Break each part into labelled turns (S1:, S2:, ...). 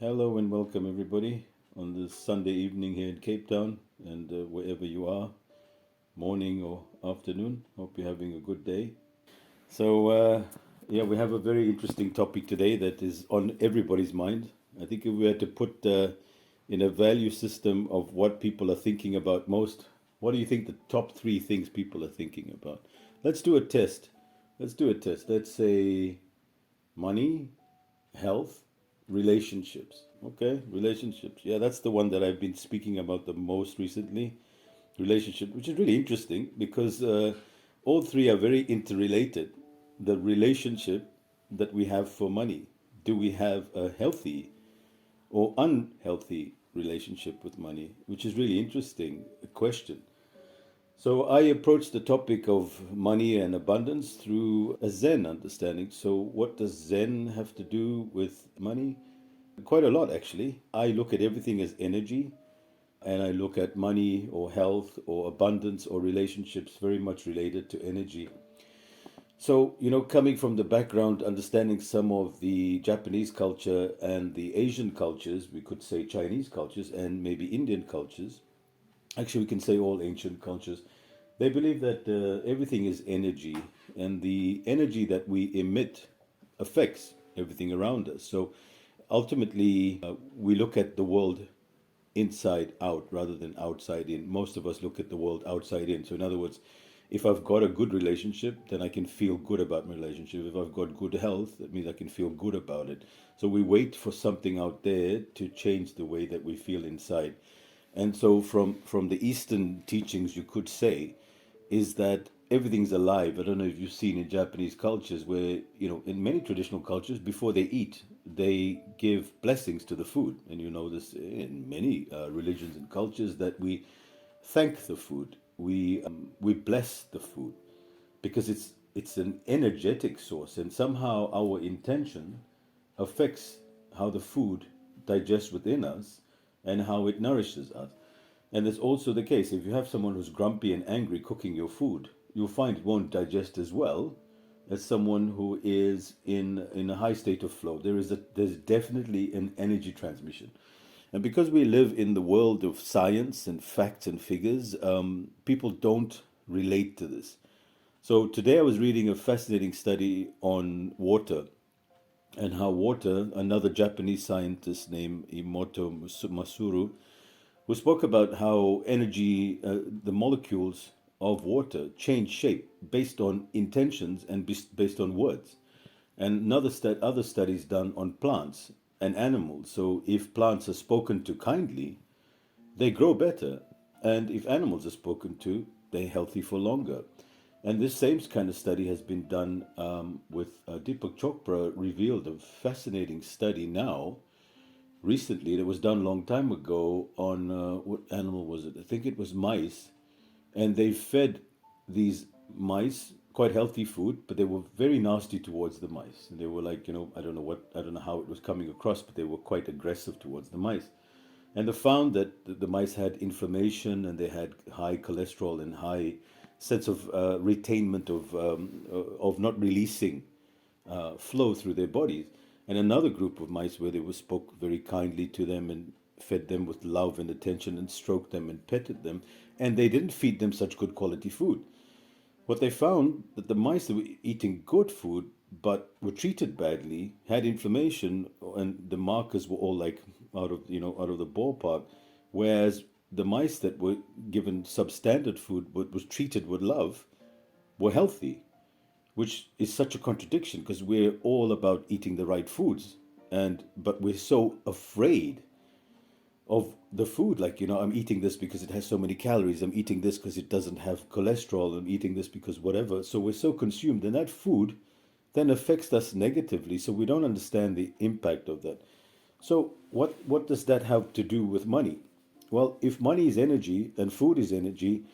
S1: Hello and welcome everybody on this Sunday evening here in Cape Town and wherever you are, morning or afternoon. Hope you're having a good day. So, we have a very interesting topic today that is on everybody's mind. I think if we had to put in a value system of what people are thinking about most, what do you think the top three things people are thinking about? Let's do a test. Let's do a test. Let's say money, health, relationships. Okay, relationships. Yeah, that's the one that I've been speaking about the most recently. Relationship, which is really interesting because all three are very interrelated. The relationship that we have for money. Do we have a healthy or unhealthy relationship with money? Which is really interesting question. So I approach the topic of money and abundance through a Zen understanding. So what does Zen have to do with money? Quite a lot, actually. I look at everything as energy, and I look at money or health or abundance or relationships very much related to energy. So, coming from the background, understanding some of the Japanese culture and the Asian cultures, we could say Chinese cultures and maybe Indian cultures, actually, we can say all ancient cultures, they believe that everything is energy, and the energy that we emit affects everything around us. So ultimately, we look at the world inside out rather than outside in. Most of us look at the world outside in. So, in other words, if I've got a good relationship, then I can feel good about my relationship. If I've got good health, that means I can feel good about it. So, we wait for something out there to change the way that we feel inside. And so, from the Eastern teachings, you could say, is that everything's alive. I don't know if you've seen in Japanese cultures where, in many traditional cultures, before they eat, they give blessings to the food. And you know this in many religions and cultures that we thank the food. We bless the food because it's an energetic source, and somehow our intention affects how the food digests within us and how it nourishes us. And that's also the case. If you have someone who's grumpy and angry cooking your food, you'll find it won't digest as well as someone who is in a high state of flow. There's definitely an energy transmission. And because we live in the world of science and facts and figures, people don't relate to this. So today I was reading a fascinating study on water and how water, another Japanese scientist named Masuru, who spoke about how energy, the molecules of water change shape based on intentions and based on words. And other studies done on plants and animals. So if plants are spoken to kindly, they grow better. And if animals are spoken to, they're healthy for longer. And this same kind of study has been done with Deepak Chopra revealed a fascinating study now recently that was done a long time ago on what animal was it? I think it was mice, and they fed these mice quite healthy food, but they were very nasty towards the mice. And they were like, I don't know how it was coming across, but they were quite aggressive towards the mice. And they found that the mice had inflammation and they had high cholesterol and high sense of retainment of not releasing flow through their bodies. And another group of mice where they were spoke very kindly to them and fed them with love and attention and stroked them and petted them, and they didn't feed them such good quality food. What they found that the mice that were eating good food but were treated badly had inflammation, and the markers were all like out of the ballpark, whereas the mice that were given substandard food but was treated with love were healthy, which is such a contradiction because we're all about eating the right foods, and but we're so afraid of the food. Like, I'm eating this because it has so many calories, I'm eating this because it doesn't have cholesterol, I'm eating this because whatever. So we're so consumed, and that food then affects us negatively, so we don't understand the impact of that. So what does that have to do with money? Well, if money is energy and food is energy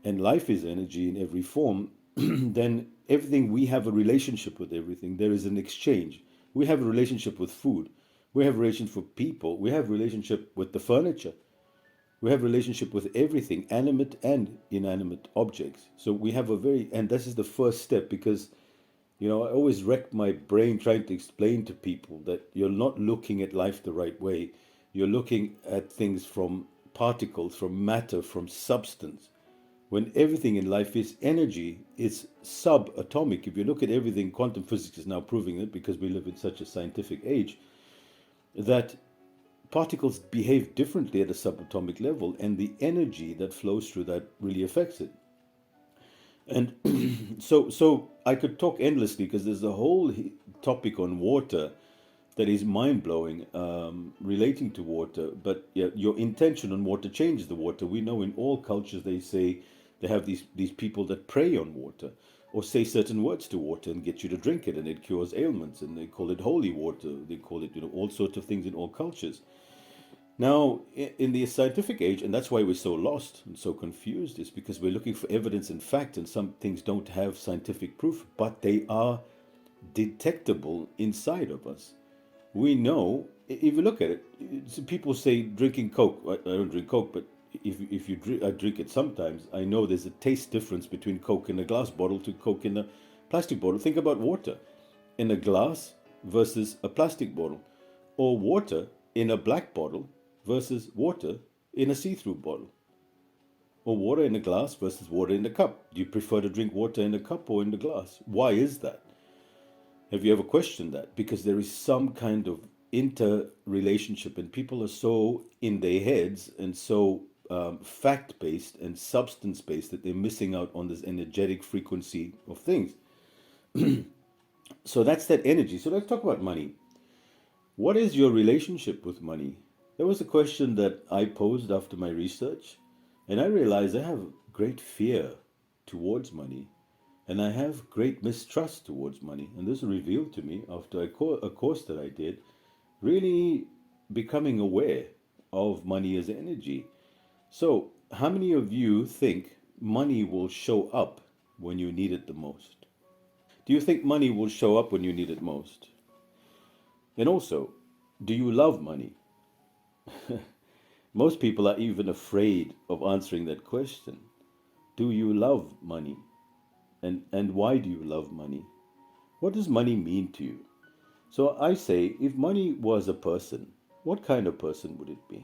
S1: and life is energy in every form, then everything, we have a relationship with everything. There is an exchange. We have a relationship with food. We have a relationship with people. We have a relationship with the furniture. We have a relationship with everything, animate and inanimate objects. So we have a very, and this is the first step, because I always wreck my brain trying to explain to people that you're not looking at life the right way. You're looking at things from particles, from matter, from substance. When everything in life is energy, it's subatomic. If you look at everything, quantum physics is now proving it because we live in such a scientific age, that particles behave differently at a subatomic level, and the energy that flows through that really affects it. And so I could talk endlessly because there's a whole topic on water that is mind blowing, relating to water. But yeah, your intention on water changes the water. We know in all cultures they say they have these people that pray on water or say certain words to water and get you to drink it, and it cures ailments, and they call it holy water. They call it all sorts of things in all cultures. Now, in the scientific age, and that's why we're so lost and so confused, is because we're looking for evidence and fact, and some things don't have scientific proof, but they are detectable inside of us. We know, if you look at it, people say drinking Coke. I don't drink Coke, but if you drink, I drink it sometimes. I know there's a taste difference between Coke in a glass bottle to Coke in a plastic bottle. Think about water in a glass versus a plastic bottle, or water in a black bottle versus water in a see-through bottle, or water in a glass versus water in a cup. Do you prefer to drink water in a cup or in the glass? Why is that? Have you ever questioned that? Because there is some kind of interrelationship, and people are so in their heads and so fact based and substance based that they're missing out on this energetic frequency of things. So that's that energy. So let's talk about money. What is your relationship with money? That was a question that I posed after my research, and I realized I have great fear towards money, and I have great mistrust towards money. And this was revealed to me after a course that I did, really becoming aware of money as energy. So, how many of you think money will show up when you need it the most? Do you think money will show up when you need it most? And also, do you love money? Most people are even afraid of answering that question. Do you love money? And why do you love money? What does money mean to you? So I say, if money was a person, what kind of person would it be?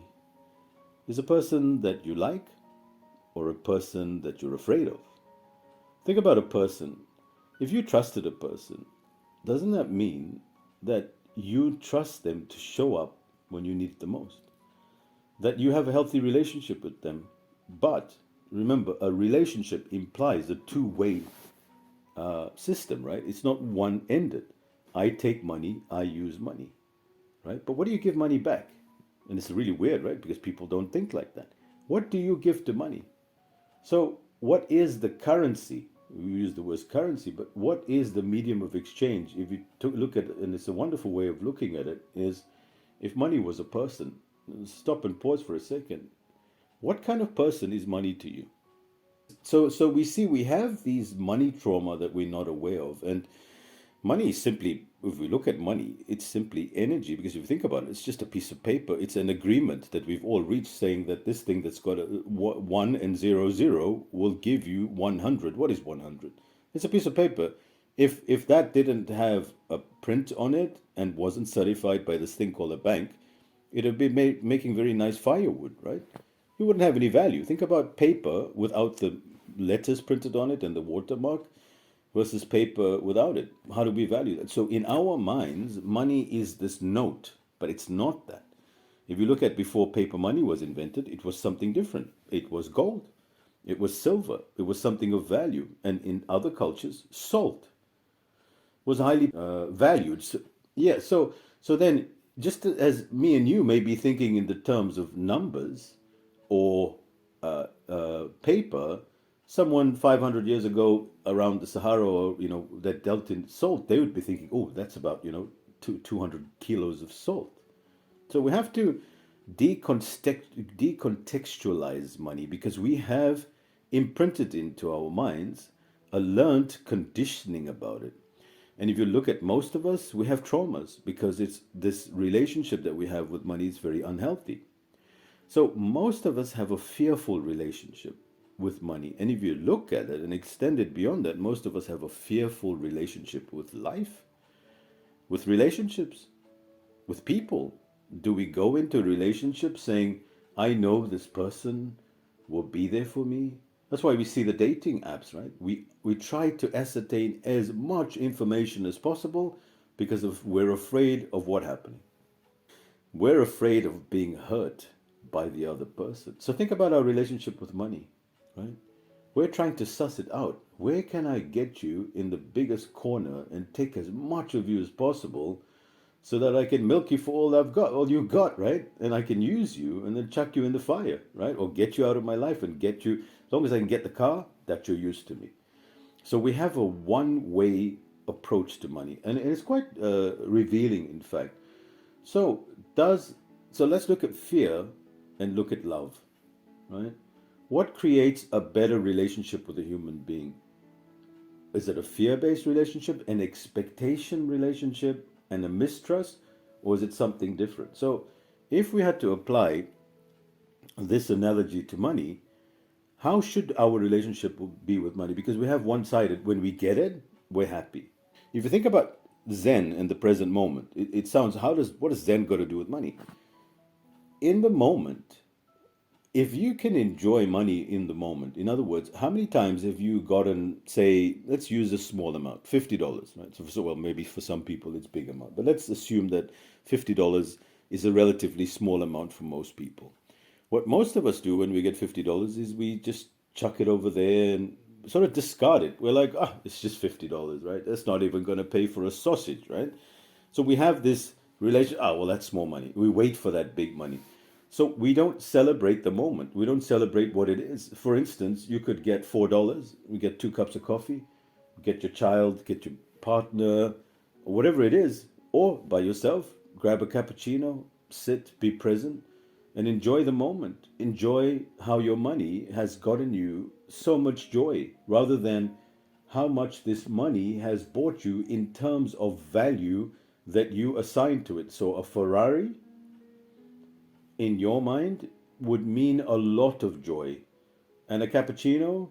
S1: Is a person that you like or a person that you're afraid of? Think about a person. If you trusted a person, doesn't that mean that you trust them to show up when you need it the most? That you have a healthy relationship with them. But remember, a relationship implies a two-way system, right? It's not one-ended. I take money, I use money, right? But what do you give money back? And it's really weird, right? Because people don't think like that. What do you give to money? So, what is the currency? We use the word currency, but what is the medium of exchange? If you look at it, and it's a wonderful way of looking at it, is if money was a person, stop and pause for a second. What kind of person is money to you? So we see we have these money trauma that we're not aware of, and money is simply, if we look at money, it's simply energy. Because if you think about it, it's just a piece of paper. It's an agreement that we've all reached, saying that this thing that's got a 1 and 0 will give you 100. What is 100? It's a piece of paper. If that didn't have a print on it and wasn't certified by this thing called a bank, it would be making very nice firewood, right? It wouldn't have any value. Think about paper without the letters printed on it and the watermark versus paper without it. How do we value that? So in our minds, money is this note, but it's not that. If you look at before paper money was invented, it was something different. It was gold, it was silver, it was something of value. And in other cultures, salt was highly valued. So, yeah, so then just as me and you may be thinking in the terms of numbers or paper, someone 500 years ago around the Sahara, or that dealt in salt, they would be thinking, oh, that's about 200 kilos of salt. So we have to decontextualize money, because we have imprinted into our minds a learned conditioning about it. And if you look at most of us, we have traumas because it's this relationship that we have with money is very unhealthy. So most of us have a fearful relationship with money. And if you look at it and extend it beyond that, most of us have a fearful relationship with life, with relationships, with people. Do we go into relationships saying, I know this person will be there for me? That's why we see the dating apps, right? We try to ascertain as much information as possible because we're afraid of what happening. We're afraid of being hurt by the other person. So think about our relationship with money, right? We're trying to suss it out. Where can I get you in the biggest corner and take as much of you as possible so that I can milk you for all I've got, all you got, right? And I can use you and then chuck you in the fire, right? Or get you out of my life and get you, as long as I can get the car, that you're used to me. So we have a one-way approach to money, and it's quite revealing, in fact. So does so let's look at fear and look at love, right? What creates a better relationship with a human being? Is it a fear-based relationship, an expectation relationship, and a mistrust, or is it something different? So if we had to apply this analogy to money, how should our relationship be with money? Because we have one-sided. When we get it, we're happy. If you think about Zen in the present moment, it sounds, what does Zen got to do with money? In the moment, if you can enjoy money in the moment, in other words, how many times have you gotten, say, let's use a small amount, $50, right? So well, maybe for some people it's a big amount, but let's assume that $50 is a relatively small amount for most people. What most of us do when we get $50 is we just chuck it over there and sort of discard it. We're like, it's just $50, right? That's not even going to pay for a sausage, right? So we have this relation. Well, that's small money. We wait for that big money. So we don't celebrate the moment. We don't celebrate what it is. For instance, you could get $4. You get 2 cups of coffee, get your child, get your partner, or whatever it is, or by yourself, grab a cappuccino, sit, be present, and enjoy the moment. Enjoy how your money has gotten you so much joy rather than how much this money has bought you in terms of value that you assign to it. So a Ferrari in your mind would mean a lot of joy. And a cappuccino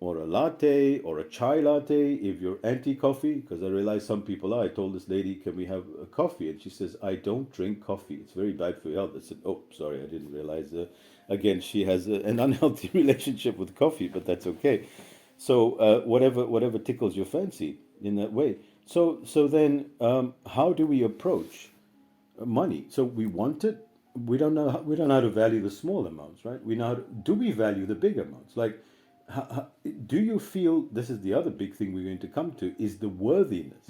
S1: or a latte or a chai latte, if you're anti coffee, because I realize some people are. I told this lady, can we have a coffee? And she says, I don't drink coffee. It's very bad for your health. I said, oh, sorry, I didn't realize. Again, she has an unhealthy relationship with coffee, but that's okay. So whatever tickles your fancy in that way. So then, how do we approach money? So we want it. We don't know how to value the small amounts, right? Do we value the big amounts? Like, do you feel, this is the other big thing we're going to come to, is the worthiness.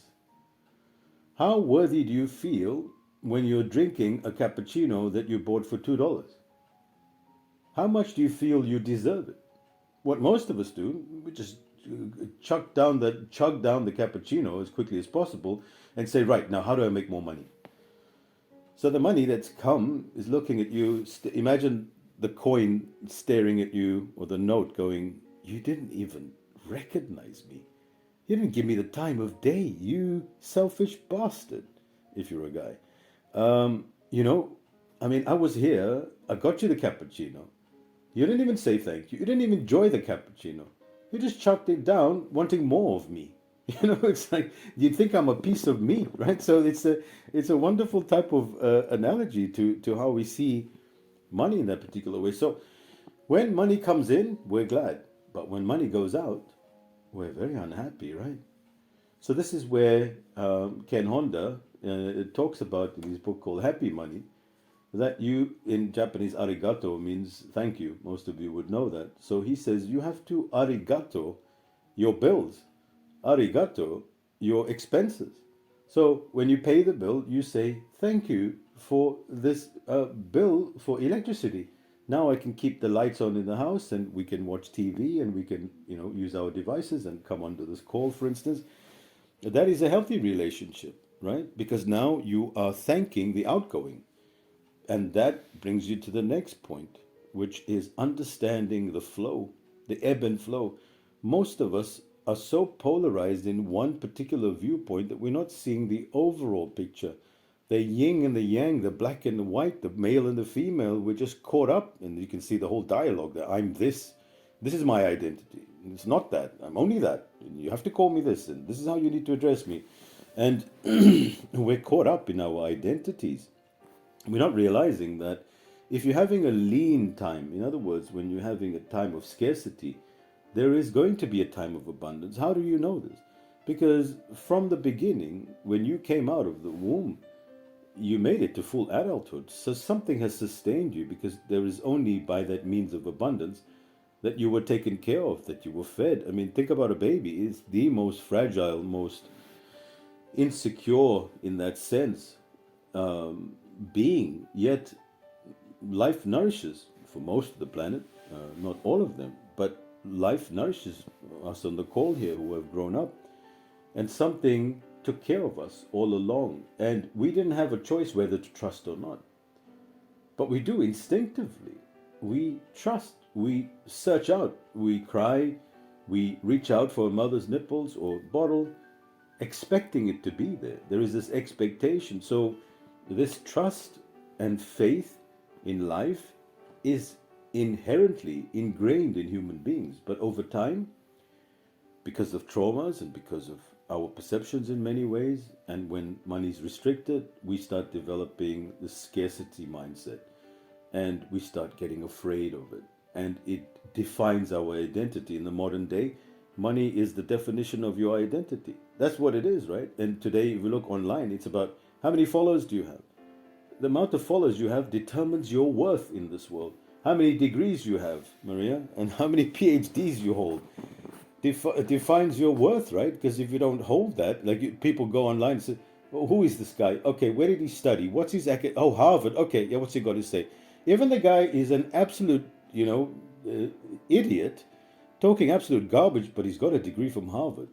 S1: How worthy do you feel when you're drinking a cappuccino that you bought for $2? How much do you feel you deserve it? What most of us do, we just chug down the cappuccino as quickly as possible and say, right, now how do I make more money? So the money that's come is looking at you. Imagine the coin staring at you, or the note going, you didn't even recognize me. You didn't give me the time of day, you selfish bastard, if you're a guy. You know, I mean, I was here, I got you the cappuccino. You didn't even say thank you. You didn't even enjoy the cappuccino. You just chucked it down, wanting more of me. You know, it's like you'd think I'm a piece of meat, right? So it's a wonderful type of analogy to how we see money in that particular way. So when money comes in, we're glad, but when money goes out, we're very unhappy, right? So this is where Ken Honda talks about in his book called Happy Money, that you, in Japanese, arigato means thank you. Most of you would know that. So he says you have to arigato your bills, arigato your expenses. So when you pay the bill, you say thank you for this bill for electricity. Now I can keep the lights on in the house, and we can watch TV, and we can, use our devices and come onto this call, for instance. That is a healthy relationship, right? Because now you are thanking the outgoing. And that brings you to the next point, which is understanding the flow, the ebb and flow. Most of us are so polarized in one particular viewpoint that we're not seeing the overall picture. The yin and the yang, the black and the white, the male and the female, we're just caught up, and you can see the whole dialogue that I'm this, This is my identity. It's not that. I'm only that. You have to call me this, and this is how you need to address me. And we're caught up in our identities. We're not realizing that if you're having a lean time, in other words, when you're having a time of scarcity, there is going to be a time of abundance. How do you know this? Because from the beginning, when you came out of the womb, you made it to full adulthood. So something has sustained you, because there is only by that means of abundance that you were taken care of, that you were fed. I mean, think about a baby. It's the most fragile, most insecure in that sense being, yet life nourishes for most of the planet, not all of them, but life nourishes us on the call here who have grown up, and something took care of us all along, and we didn't have a choice whether to trust or not, but we do instinctively. We trust, we search out, we cry, we reach out for a mother's nipples or bottle, expecting it to be there. There is this expectation. So this trust and faith in life is inherently ingrained in human beings. But over time, because of traumas and because of our perceptions in many ways, and when money is restricted, we start developing the scarcity mindset, and we start getting afraid of it. And it defines our identity. In the modern day, money is the definition of your identity. That's what it is, right? And today, if we look online, it's about how many followers do you have? The amount of followers you have determines your worth in this world. How many degrees you have, Maria, and how many PhDs you hold defines your worth, right? Because if you don't hold that, like people go online and say, well, who is this guy? Okay, where did he study? What's his oh, Harvard. Okay, yeah, what's he got to say? Even the guy is an absolute, idiot, talking absolute garbage, but he's got a degree from Harvard.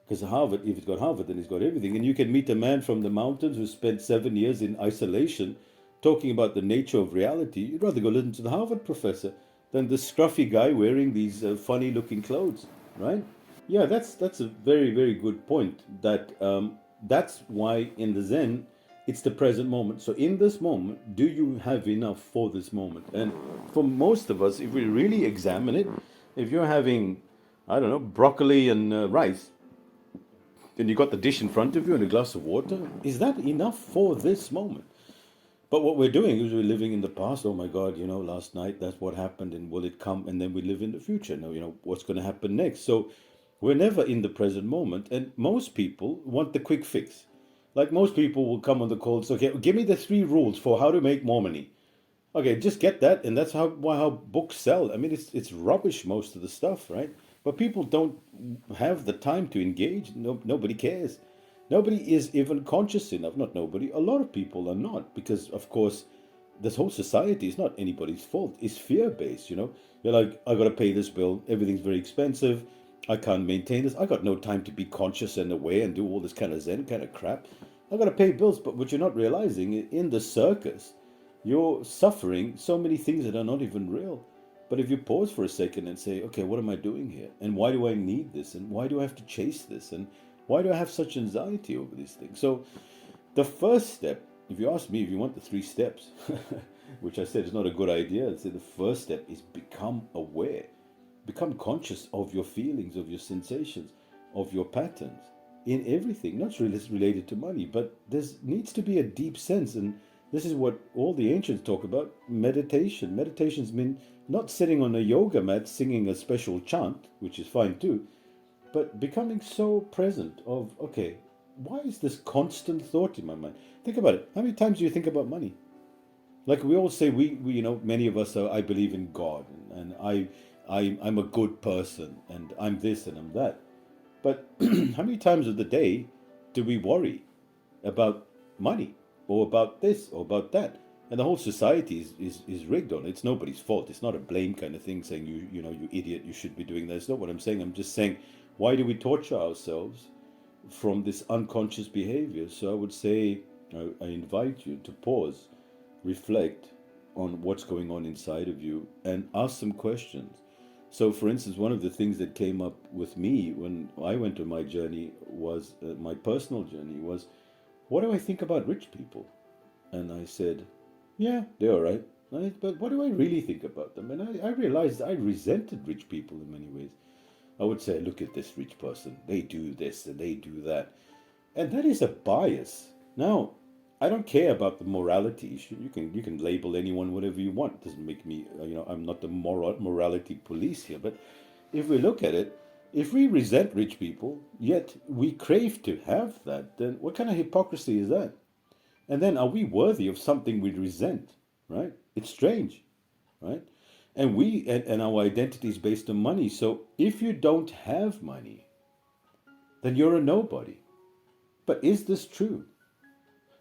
S1: Because Harvard, if he's got Harvard, then he's got everything. And you can meet a man from the mountains who spent 7 years in isolation talking about the nature of reality. You'd rather go listen to the Harvard professor than the scruffy guy wearing these funny looking clothes, right? Yeah, that's a very, very good point. That's why in the Zen, it's the present moment. So in this moment, do you have enough for this moment? And for most of us, if we really examine it, if you're having, I don't know, broccoli and rice, then you got the dish in front of you and a glass of water, is that enough for this moment? But what we're doing is we're living in the past. Oh my God, last night that's what happened, and will it come? And then we live in the future. Now, what's going to happen next? So we're never in the present moment. And most people want the quick fix. Like most people will come on the call and say, okay, give me the 3 rules for how to make more money. Okay, just get that, and that's how books sell. I mean, it's rubbish, most of the stuff, right? But people don't have the time to engage. No, nobody cares. Nobody is even conscious enough. Not nobody. A lot of people are not, because of course, this whole society is not anybody's fault. It's fear based. You're like, I got to pay this bill. Everything's very expensive. I can't maintain this. I got no time to be conscious and aware and do all this kind of Zen kind of crap. I got to pay bills. But what you're not realizing, in the circus, you're suffering so many things that are not even real. But if you pause for a second and say, okay, what am I doing here? And why do I need this? And why do I have to chase this? And why do I have such anxiety over these things? So the first step, if you ask me, if you want the 3 steps, which I said is not a good idea, I'd say the first step is become aware. Become conscious of your feelings, of your sensations, of your patterns in everything, not really related to money, but there needs to be a deep sense. And this is what all the ancients talk about, meditation. Meditations mean not sitting on a yoga mat singing a special chant, which is fine too, but becoming so present of, okay, why is this constant thought in my mind? Think about it. How many times do you think about money? Like we all say, we many of us are, I believe in God, and I'm a good person, and I'm this and I'm that. But how many times of the day do we worry about money, or about this, or about that? And the whole society is rigged on it. It's nobody's fault. It's not a blame kind of thing saying, you idiot, you should be doing that. It's not what I'm saying. I'm just saying, why do we torture ourselves from this unconscious behavior? So I would say, I invite you to pause, reflect on what's going on inside of you, and ask some questions. So, for instance, one of the things that came up with me when I went on my journey was, my personal journey was, what do I think about rich people? And I said, yeah, they're all right. right? But what do I really think about them? And I realized I resented rich people in many ways. I would say, look at this rich person. They do this and they do that. And that is a bias. Now, I don't care about the morality issue. You can label anyone whatever you want. It doesn't make me, I'm not the morality police here. But if we look at it, if we resent rich people, yet we crave to have that, then what kind of hypocrisy is that? And then are we worthy of something we resent, right? It's strange, right? And our identity is based on money. So if you don't have money, then you're a nobody. But is this true?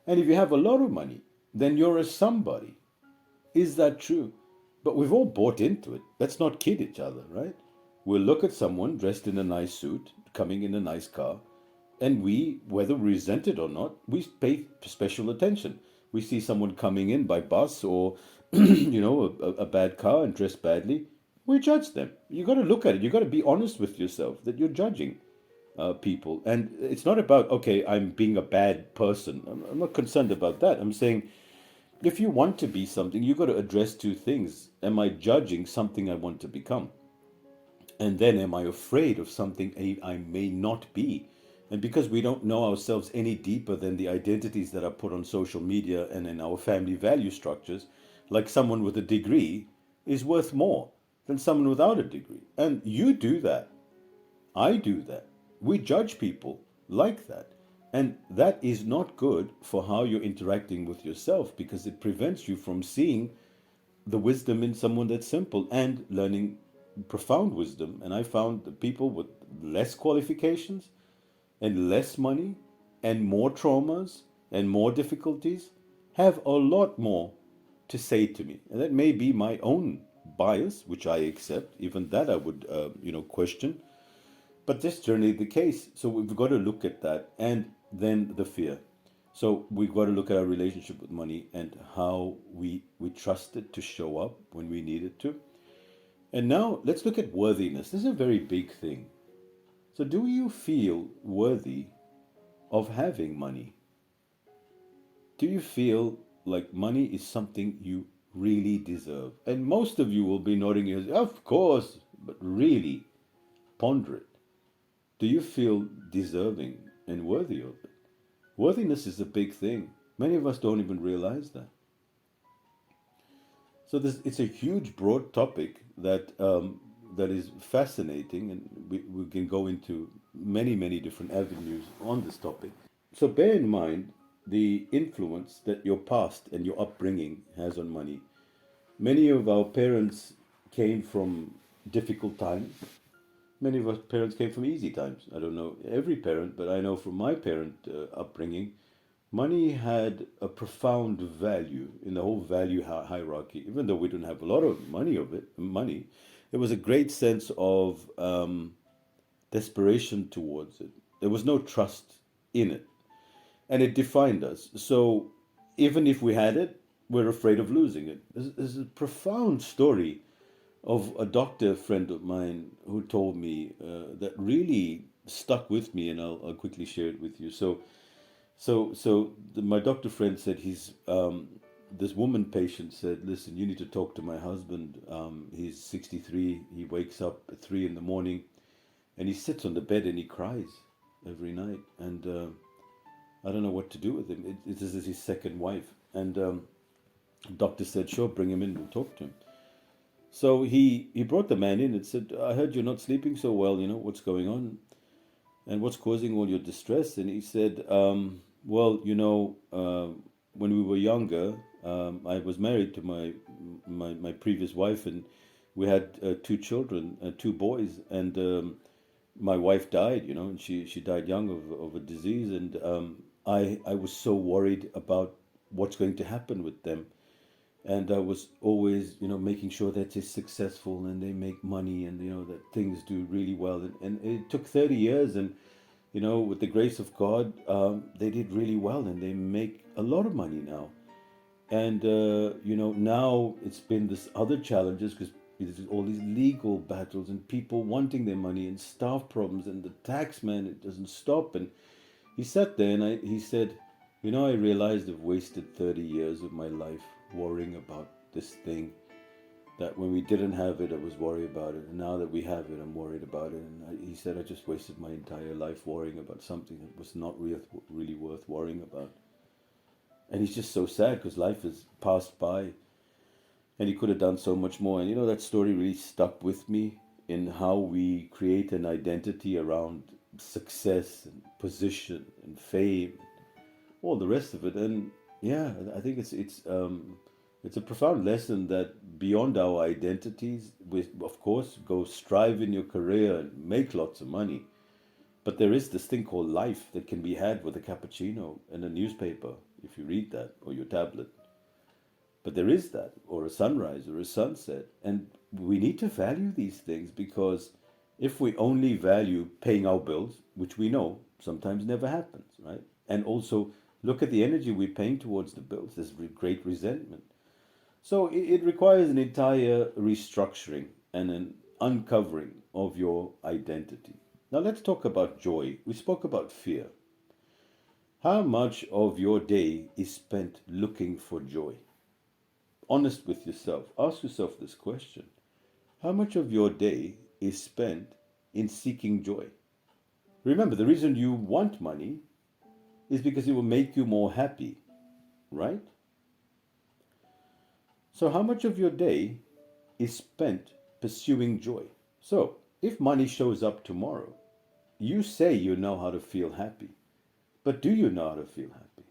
S1: And if you have a lot of money, then you're a somebody. Is that true? But we've all bought into it. Let's not kid each other, right? We'll look at someone dressed in a nice suit, coming in a nice car, and we, whether we resent it or not, we pay special attention. We see someone coming in by bus or, a bad car and dressed badly, we judge them. You got to look at it. You got to be honest with yourself that you're judging people. And it's not about, okay, I'm being a bad person. I'm not concerned about that. I'm saying if you want to be something, you got to address two things. Am I judging something I want to become? And then am I afraid of something I may not be? And because we don't know ourselves any deeper than the identities that are put on social media and in our family value structures, like someone with a degree is worth more than someone without a degree. And you do that. I do that. We judge people like that. And that is not good for how you're interacting with yourself because it prevents you from seeing the wisdom in someone that's simple and learning profound wisdom. And I found that people with less qualifications and less money and more traumas and more difficulties have a lot more to say to me. And that may be my own bias, which I accept. Even that I would, question. But that's generally the case. So we've got to look at that. And then the fear. So we've got to look at our relationship with money and how we trust it to show up when we need it to. And now let's look at worthiness. This is a very big thing. So do you feel worthy of having money? Do you feel like money is something you really deserve? And most of you will be nodding your head, of course, but really ponder it. Do you feel deserving and worthy of it? Worthiness is a big thing. Many of us don't even realize that. So it's a huge, broad topic that is fascinating, and we can go into many, many different avenues on this topic. So bear in mind the influence that your past and your upbringing has on money. Many of our parents came from difficult times. Many of our parents came from easy times. I don't know every parent, but I know from my parent upbringing, money had a profound value in the whole value hierarchy. Even though we didn't have a lot of money, there was a great sense of desperation towards it. There was no trust in it, and it defined us. So even if we had it, we're afraid of losing it. There's a profound story of a doctor friend of mine who told me that really stuck with me, and I'll quickly share it with you. My doctor friend said this woman patient said, listen, you need to talk to my husband. He's 63. He wakes up at 3 in the morning and he sits on the bed and he cries every night. And I don't know what to do with him. This is his second wife. And the doctor said, sure, bring him in and talk to him. So he brought the man in and said, I heard you're not sleeping so well. What's going on? And what's causing all your distress? And he said, well, when we were younger, I was married to my previous wife, and we had 2 children, 2 boys, and my wife died, and she died young of a disease, and I was so worried about what's going to happen with them. And I was always, making sure that they're successful and they make money and, that things do really well. And it took 30 years, and, with the grace of God, they did really well and they make a lot of money now. And, now it's been this other challenges because there's all these legal battles and people wanting their money and staff problems and the tax man, it doesn't stop. And he sat there and he said, I realized I've wasted 30 years of my life worrying about this thing that when we didn't have it, I was worried about it. And now that we have it, I'm worried about it. And he said, I just wasted my entire life worrying about something that was not really worth worrying about. And he's just so sad because life has passed by and he could have done so much more. And that story really stuck with me in how we create an identity around success and position and fame, all the rest of it. And yeah, I think it's a profound lesson that beyond our identities, we of course go strive in your career and make lots of money. But there is this thing called life that can be had with a cappuccino and a newspaper, if you read that, or your tablet. But there is that, or a sunrise, or a sunset. And we need to value these things because if we only value paying our bills, which we know sometimes never happens, right? And also look at the energy we're paying towards the bills. There's great resentment. So it requires an entire restructuring and an uncovering of your identity. Now let's talk about joy. We spoke about fear. How much of your day is spent looking for joy? Honest with yourself. Ask yourself this question. How much of your day is spent in seeking joy? Remember, the reason you want money is because it will make you more happy, right? So how much of your day is spent pursuing joy? So if money shows up tomorrow, you say you know how to feel happy. But do you know how to feel happy?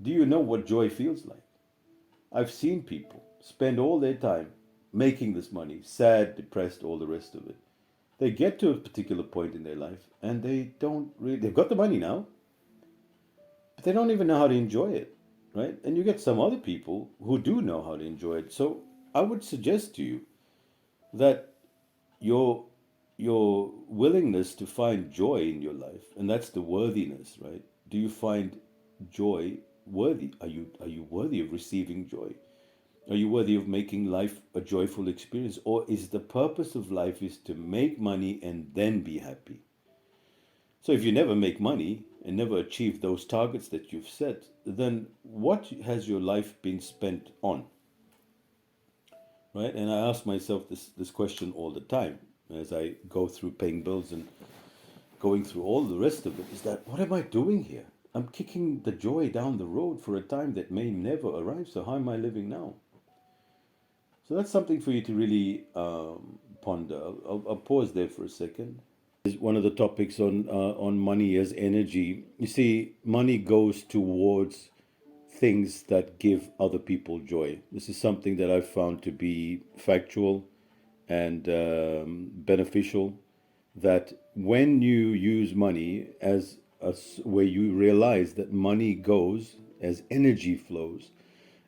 S1: Do you know what joy feels like? I've seen people spend all their time making this money, sad, depressed, all the rest of it. They get to a particular point in their life and they've got the money now, but they don't even know how to enjoy it, right? And you get some other people who do know how to enjoy it. So I would suggest to you that your willingness to find joy in your life, and that's the worthiness, right? Do you find joy worthy? Are you worthy of receiving joy? Are you worthy of making life a joyful experience? Or is the purpose of life is to make money and then be happy? So if you never make money and never achieve those targets that you've set, then what has your life been spent on? Right? And I ask myself this question all the time as I go through paying bills and going through all the rest of it, is that what am I doing here? I'm kicking the joy down the road for a time that may never arrive. So how am I living now? So that's something for you to really ponder. I'll pause there for a second. Is one of the topics on money as energy. You see, money goes towards things that give other people joy. This is something that I've found to be factual and beneficial. That when you use money as where you realize that money goes as energy flows,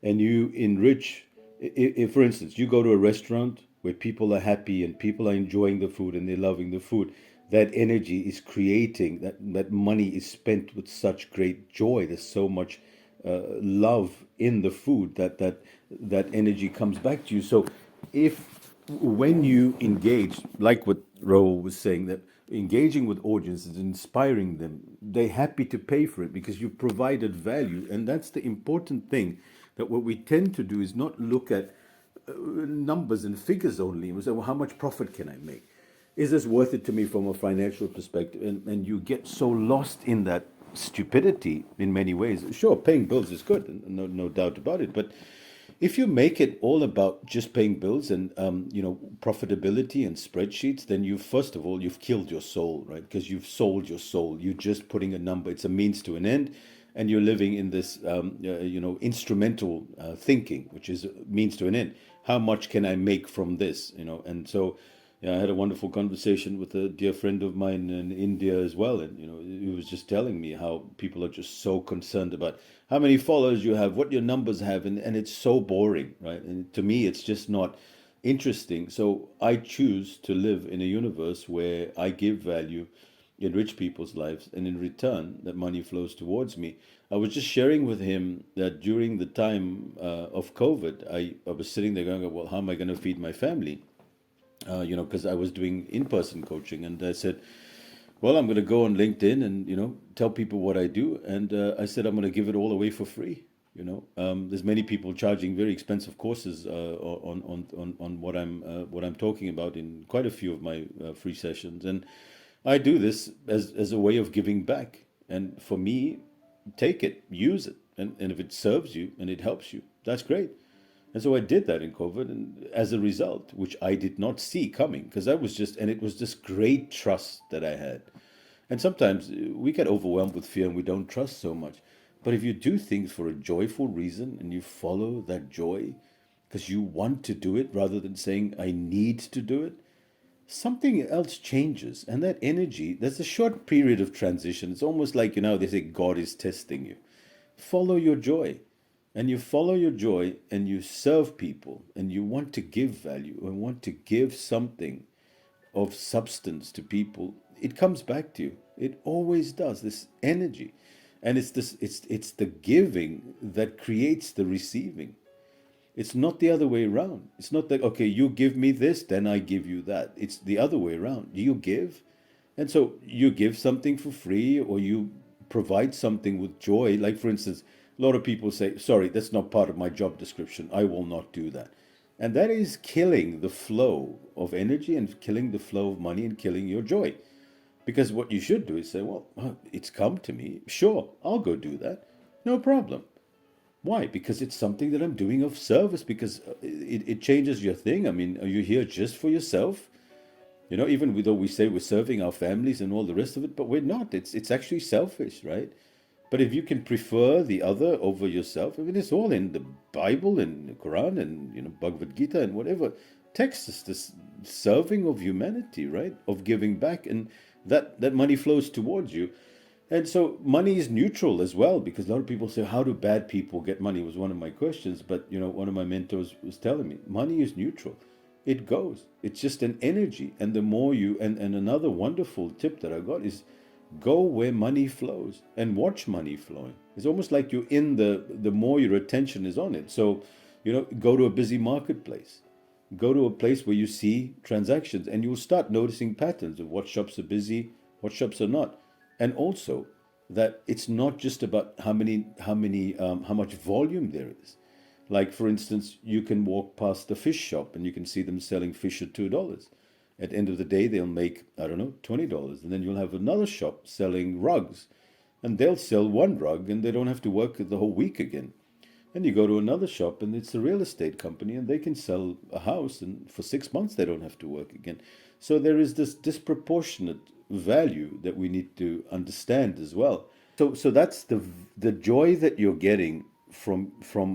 S1: and you enrich. If, for instance, you go to a restaurant where people are happy and people are enjoying the food and they're loving the food, that energy is creating that money is spent with such great joy. There's so much love in the food that energy comes back to you. So if when you engage, like what Raoul was saying, that engaging with audiences, inspiring them, they're happy to pay for it because you've provided value. And that's the important thing, that what we tend to do is not look at numbers and figures only. We say, well, how much profit can I make? Is this worth it to me from a financial perspective? And you get so lost in that stupidity in many ways. Sure, paying bills is good, no doubt about it. But if you make it all about just paying bills and profitability and spreadsheets, then you first of all you've killed your soul, right? Because you've sold your soul. You're just putting a number. It's a means to an end, and you're living in this instrumental thinking, which is means to an end. How much can I make from this? And so. Yeah, I had a wonderful conversation with a dear friend of mine in India as well, and he was just telling me how people are just so concerned about how many followers you have, what your numbers have, and it's so boring, right? And to me, it's just not interesting. So I choose to live in a universe where I give value, enrich people's lives, and in return, that money flows towards me. I was just sharing with him that during the time of COVID, I was sitting there going, well, how am I going to feed my family? Because I was doing in-person coaching, and I said, well, I'm going to go on LinkedIn and tell people what I do, and I said I'm going to give it all away for free. There's many people charging very expensive courses on what I'm talking about in quite a few of my free sessions, and I do this as a way of giving back. And for me, take it, use it, and if it serves you and it helps you, that's great. And so I did that in COVID, and as a result, which I did not see coming, because it was this great trust that I had. And sometimes we get overwhelmed with fear and we don't trust so much. But if you do things for a joyful reason and you follow that joy because you want to do it rather than saying, I need to do it, something else changes. And that energy, there's a short period of transition. It's almost like, they say God is testing you. Follow your joy. And you follow your joy and you serve people and you want to give value and want to give something of substance to people, it comes back to you. It always does. This energy, and it's the giving that creates the receiving. It's not the other way around. It's not that okay, you give me this, then I give you that. It's the other way around. You give, and so you give something for free, or you provide something with joy. Like for instance, a lot of people say, "Sorry, that's not part of my job description. I will not do that." And that is killing the flow of energy and killing the flow of money and killing your joy. Because what you should do is say, well, it's come to me. Sure, I'll go do that. No problem. Why? Because it's something that I'm doing of service, because it changes your thing. I mean, are you here just for yourself? Even though we say we're serving our families and all the rest of it, but we're not. It's actually selfish, right? But if you can prefer the other over yourself, I mean, it's all in the Bible and the Quran and Bhagavad Gita and whatever text is this serving of humanity, right? Of giving back, and that money flows towards you. And so money is neutral as well, because a lot of people say, how do bad people get money? Was one of my questions. But one of my mentors was telling me, money is neutral. It goes. It's just an energy. And the more and another wonderful tip that I got is go where money flows and watch money flowing. It's almost like you're in the more your attention is on it. So, go to a busy marketplace. Go to a place where you see transactions and you'll start noticing patterns of what shops are busy, what shops are not. And also that it's not just about how much volume there is. Like for instance, you can walk past the fish shop and you can see them selling fish at $2. At the end of the day, they'll make, I don't know, $20. And then you'll have another shop selling rugs. And they'll sell one rug and they don't have to work the whole week again. And you go to another shop and it's a real estate company and they can sell a house and for 6 months they don't have to work again. So there is this disproportionate value that we need to understand as well. So that's the joy that you're getting from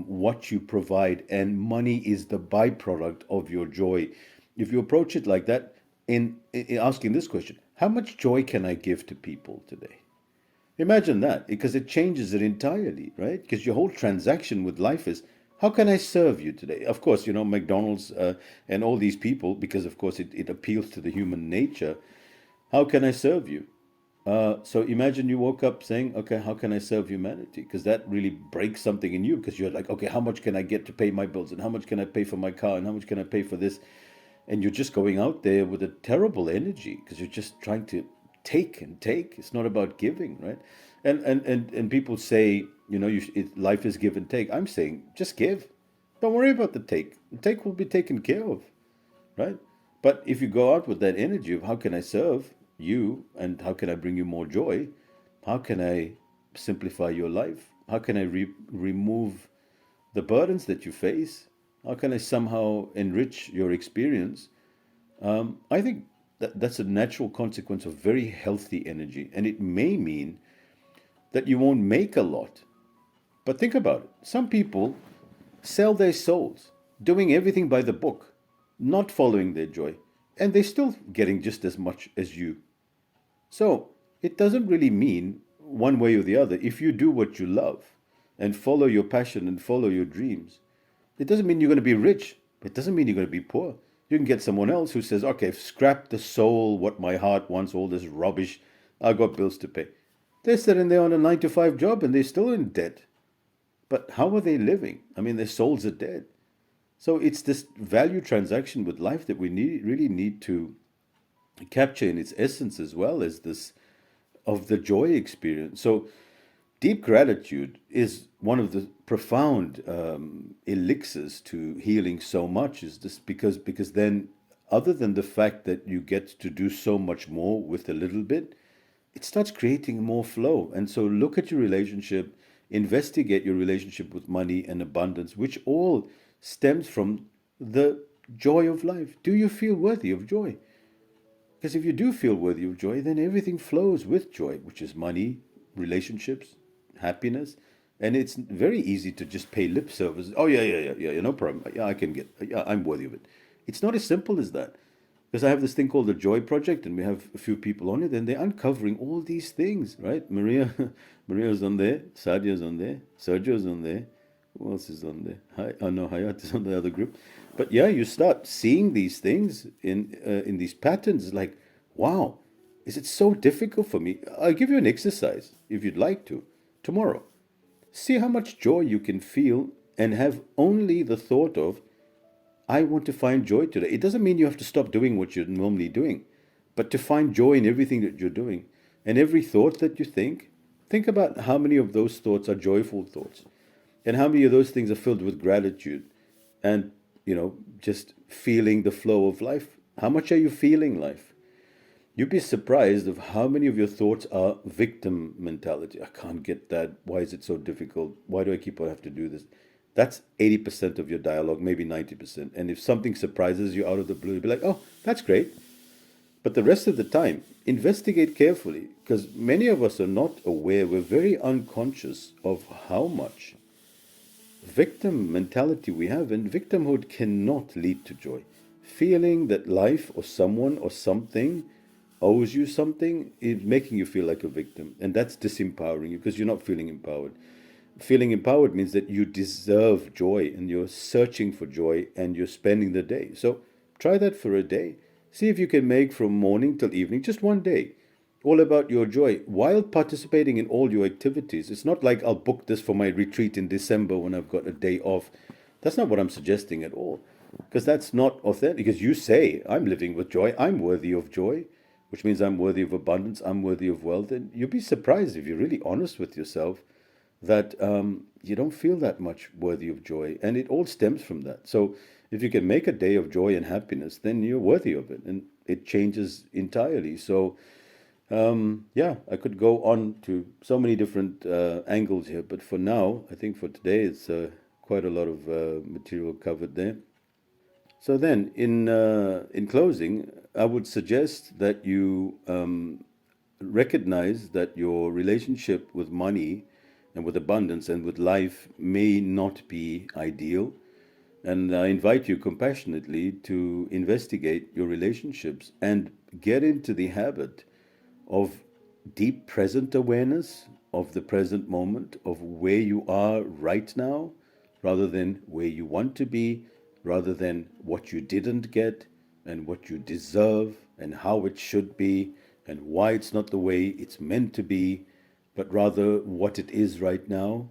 S1: what you provide, and money is the byproduct of your joy. If you approach it like that, in asking this question, how much joy can I give to people today? Imagine that, because it changes it entirely, right? Because your whole transaction with life is, how can I serve you today? Of course, McDonald's and all these people, because of course it appeals to the human nature. How can I serve you? So imagine you woke up saying, okay, how can I serve humanity? Because that really breaks something in you, because you're like, okay, how much can I get to pay my bills? And how much can I pay for my car? And how much can I pay for this? And you're just going out there with a terrible energy because you're just trying to take and take. It's not about giving, right? And people say, life is give and take. I'm saying just give. Don't worry about the take. The take will be taken care of, right? But if you go out with that energy of how can I serve you and how can I bring you more joy, how can I simplify your life? How can I remove the burdens that you face? How can I somehow enrich your experience? I think that's a natural consequence of very healthy energy. And it may mean that you won't make a lot. But think about it. Some people sell their souls, doing everything by the book, not following their joy, and they're still getting just as much as you. So it doesn't really mean one way or the other. If you do what you love and follow your passion and follow your dreams, it doesn't mean you're going to be rich. It doesn't mean you're going to be poor. You can get someone else who says, okay, scrap the soul, what my heart wants, all this rubbish. I've got bills to pay. They're sitting there on a 9 to 5 job and they're still in debt. But how are they living? I mean, their souls are dead. So it's this value transaction with life that we really need to capture in its essence, as well as this of the joy experience. So Deep gratitude is one of the profound elixirs to healing so much. Is this because then, other than the fact that you get to do so much more with a little bit, it starts creating more flow. And so, look at your relationship, investigate your relationship with money and abundance, which all stems from the joy of life. Do you feel worthy of joy? Because if you do feel worthy of joy, then everything flows with joy, which is money, relationships, happiness. And it's very easy to just pay lip service. Oh, yeah, no problem. Yeah, I can get, yeah, I'm worthy of it. It's not as simple as that. Because I have this thing called the Joy Project, and we have a few people on it, and they're uncovering all these things, right? Maria's on there, Sadia's on there, Sergio's on there. Who else is on there? Oh no, Hayat is on the other group. But yeah, you start seeing these things in these patterns. Like, wow, is it so difficult for me? I'll give you an exercise if you'd like to tomorrow. See how much joy you can feel and have only the thought of, I want to find joy today. It doesn't mean you have to stop doing what you're normally doing, but to find joy in everything that you're doing. And every thought that you think about how many of those thoughts are joyful thoughts. And how many of those things are filled with gratitude and, just feeling the flow of life? How much are you feeling life? You'd be surprised of how many of your thoughts are victim mentality. I can't get that. Why is it so difficult? Why do I keep on have to do this? That's 80% of your dialogue, maybe 90%. And if something surprises you out of the blue, you'll be like, oh, that's great. But the rest of the time, investigate carefully because many of us are not aware. We're very unconscious of how much victim mentality we have, and victimhood cannot lead to joy. Feeling that life or someone or something owes you something is making you feel like a victim, and that's disempowering you because you're not feeling empowered. Feeling empowered means that you deserve joy and you're searching for joy and you're spending the day. So try that for a day. See if you can make from morning till evening, just one day, all about your joy while participating in all your activities. It's not like I'll book this for my retreat in December when I've got a day off. That's not what I'm suggesting at all, because that's not authentic. Because you say, I'm living with joy, I'm worthy of joy, which means I'm worthy of abundance, I'm worthy of wealth. And you'll be surprised if you're really honest with yourself that you don't feel that much worthy of joy. And it all stems from that. So if you can make a day of joy and happiness, then you're worthy of it. And it changes entirely. So yeah, I could go on to so many different angles here, but for now, I think for today, it's quite a lot of material covered there. So then, in closing, I would suggest that you recognize that your relationship with money and with abundance and with life may not be ideal. And I invite you compassionately to investigate your relationships and get into the habit of deep present awareness of the present moment, of where you are right now, rather than where you want to be, rather than what you didn't get and what you deserve and how it should be and why it's not the way it's meant to be, but rather what it is right now.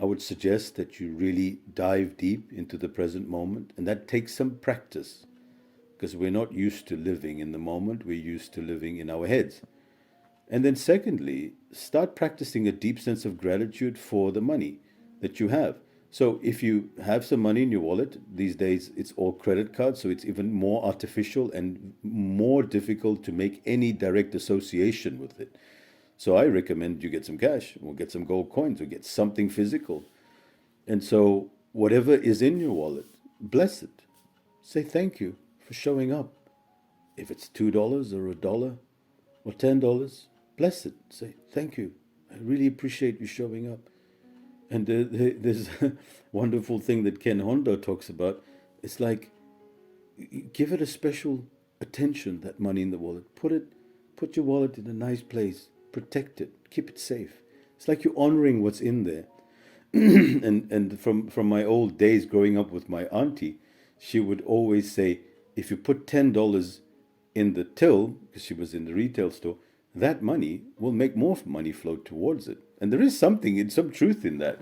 S1: I would suggest that you really dive deep into the present moment, and that takes some practice because we're not used to living in the moment, we're used to living in our heads. And then, secondly, start practicing a deep sense of gratitude for the money that you have. So, if you have some money in your wallet, these days it's all credit cards, so it's even more artificial and more difficult to make any direct association with it. So, I recommend you get some cash, or get some gold coins, or get something physical. And so, whatever is in your wallet, bless it. Say thank you for showing up. If it's $2 or $1 or $10, bless it. Say thank you. I really appreciate you showing up. And there's a wonderful thing that Ken Hondo talks about. It's like, give it a special attention, that money in the wallet. Put your wallet in a nice place. Protect it. Keep it safe. It's like you're honoring what's in there. and from my old days growing up with my auntie, she would always say, if you put $10 in the till, because she was in the retail store, that money will make more money flow towards it. And there is some truth in that.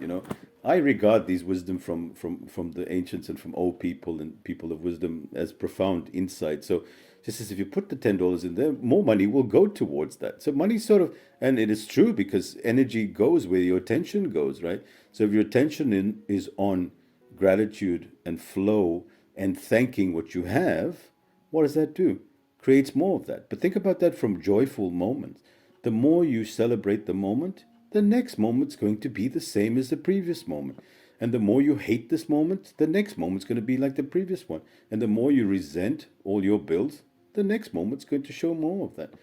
S1: I regard these wisdom from the ancients and from old people and people of wisdom as profound insight. So just as if you put the $10 in there, more money will go towards that. So money sort of, and it is true because energy goes where your attention goes, right? So if your attention is on gratitude and flow and thanking what you have, what does that do? Creates more of that. But think about that from joyful moments. The more you celebrate the moment, the next moment's going to be the same as the previous moment. And the more you hate this moment, the next moment's going to be like the previous one. And the more you resent all your bills, the next moment's going to show more of that.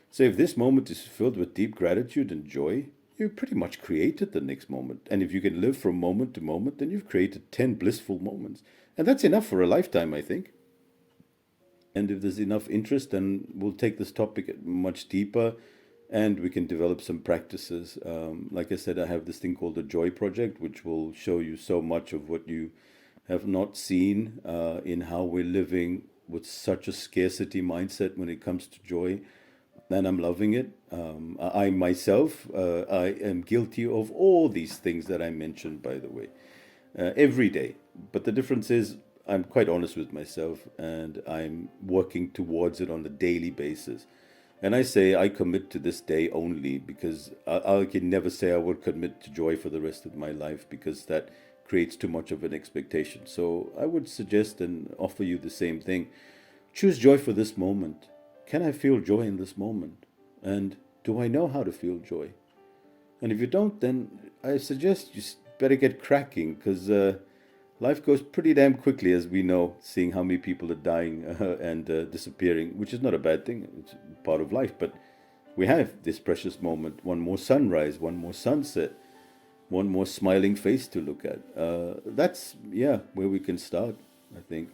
S1: So if this moment is filled with deep gratitude and joy, you've pretty much created the next moment. And if you can live from moment to moment, then you've created 10 blissful moments. And that's enough for a lifetime, I think. And if there's enough interest, then we'll take this topic much deeper and we can develop some practices. Like I said, I have this thing called the Joy Project, which will show you so much of what you have not seen in how we're living with such a scarcity mindset when it comes to joy. And I'm loving it. I myself, I am guilty of all these things that I mentioned, by the way, every day. But the difference is, I'm quite honest with myself and I'm working towards it on a daily basis. And I say I commit to this day only because I can never say I would commit to joy for the rest of my life because that creates too much of an expectation. So I would suggest and offer you the same thing. Choose joy for this moment. Can I feel joy in this moment? And do I know how to feel joy? And if you don't, then I suggest you better get cracking because life goes pretty damn quickly, as we know, seeing how many people are dying and disappearing, which is not a bad thing. It's part of life. But we have this precious moment, one more sunrise, one more sunset, one more smiling face to look at. That's, yeah, where we can start, I think.